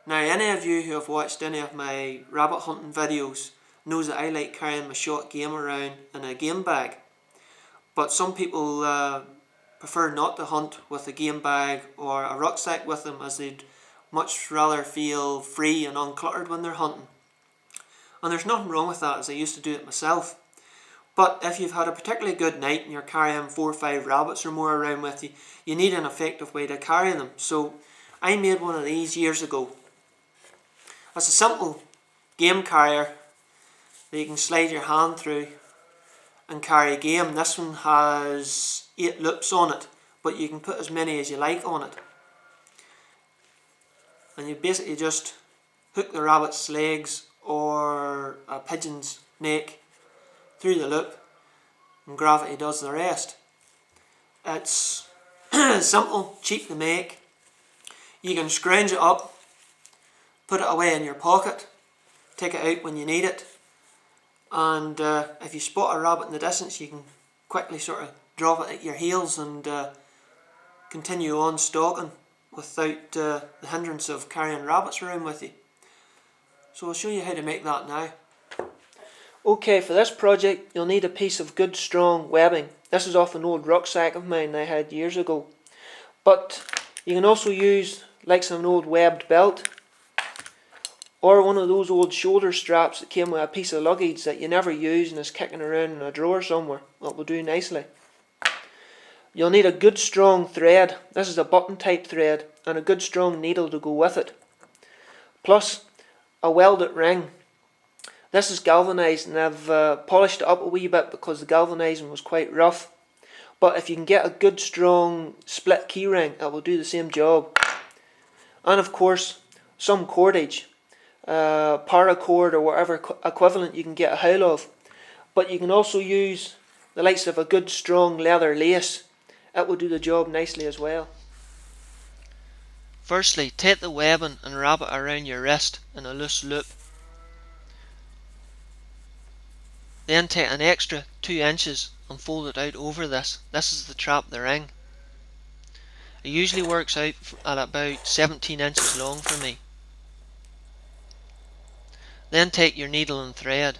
Now, any of you who have watched any of my rabbit hunting videos knows that I like carrying my short game around in a game bag. But some people prefer not to hunt with a game bag or a rucksack with them, as they'd much rather feel free and uncluttered when they're hunting. And there's nothing wrong with that, as I used to do it myself. But if you've had a particularly good night and you're carrying 4 or 5 rabbits or more around with you, you need an effective way to carry them. So I made one of these years ago. It's a simple game carrier that you can slide your hand through and carry game. This one has 8 loops on it, but you can put as many as you like on it. And you basically just hook the rabbit's legs or a pigeon's neck through the loop, and gravity does the rest. It's simple, cheap to make. You can scrounge it up, put it away in your pocket, take it out when you need it, and if you spot a rabbit in the distance, you can quickly sort of drop it at your heels and continue on stalking without the hindrance of carrying rabbits around with you. So I'll show you how to make that now. Okay, for this project you'll need a piece of good strong webbing. This is off an old rucksack of mine I had years ago. But you can also use like an old webbed belt, or one of those old shoulder straps that came with a piece of luggage that you never use and is kicking around in a drawer somewhere. That will do nicely. You'll need a good strong thread. This is a button type thread, and a good strong needle to go with it. Plus a welded ring. This is galvanised, and I've polished it up a wee bit because the galvanising was quite rough. But if you can get a good strong split key ring, it will do the same job. And of course, some cordage, paracord or whatever equivalent you can get a hold of. But you can also use the likes of a good strong leather lace. It will do the job nicely as well. Firstly, take the webbing and wrap it around your wrist in a loose loop. Then take an extra 2 inches and fold it out over this. This is to trap the ring. It usually works out at about 17 inches long for me. Then take your needle and thread.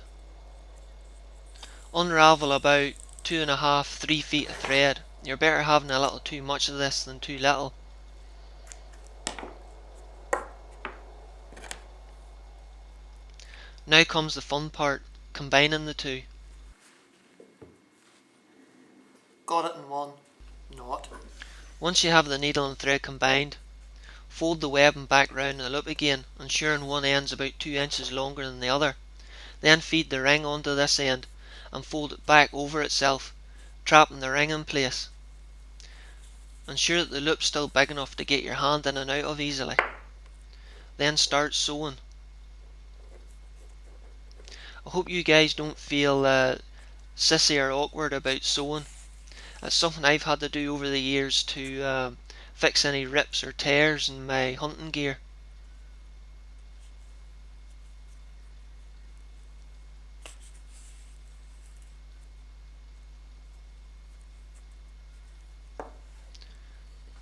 Unravel about 2.5–3 feet of thread. You're better having a little too much of this than too little. Now comes the fun part, combining the two. Got it in one knot. Once you have the needle and thread combined, fold the webbing back round the loop again, ensuring one end's about 2 inches longer than the other. Then feed the ring onto this end and fold it back over itself, trapping the ring in place. Ensure that the loop's still big enough to get your hand in and out of easily. Then start sewing. I hope you guys don't feel sissy or awkward about sewing. It's something I've had to do over the years to fix any rips or tears in my hunting gear.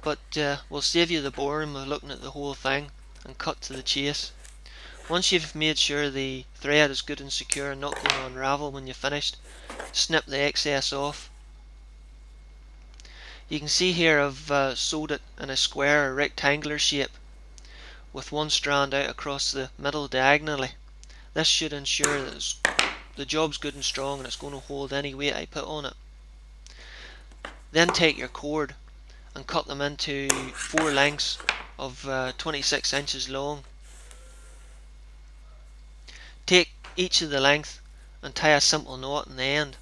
But we'll save you the boredom of looking at the whole thing and cut to the chase. Once you've made sure the thread is good and secure and not going to unravel when you've finished, snip the excess off. You can see here I've sewed it in a square or rectangular shape with one strand out across the middle diagonally. This should ensure that the job's good and strong and it's going to hold any weight I put on it. Then take your cord and cut them into 4 lengths of 26 inches long. Take each of the length and tie a simple knot in the end.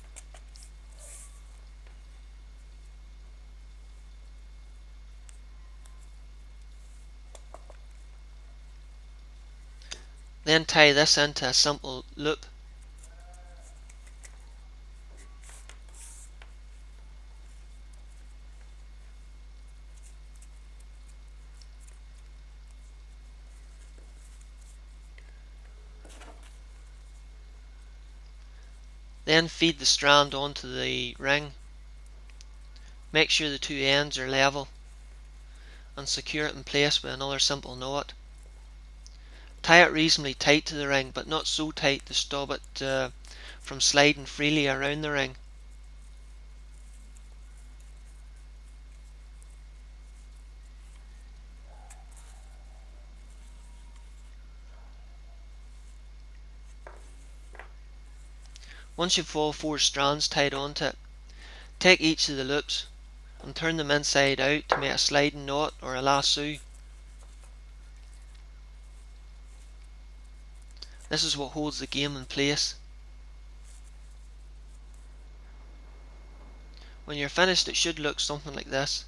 Then tie this into a simple loop. Then feed the strand onto the ring. Make sure the 2 ends are level and secure it in place with another simple knot. Tie it reasonably tight to the ring, but not so tight to stop it from sliding freely around the ring. Once you've all 4 strands tied onto it, take each of the loops and turn them inside out to make a sliding knot or a lasso. This is what holds the game in place. When you're finished, it should look something like this.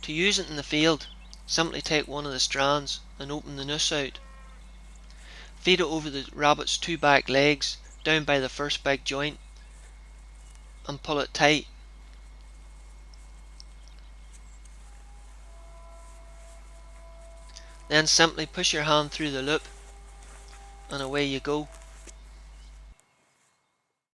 To use it in the field, simply take one of the strands and open the noose out. Feed it over the rabbit's 2 back legs down by the first big joint and pull it tight. Then simply push your hand through the loop and away you go.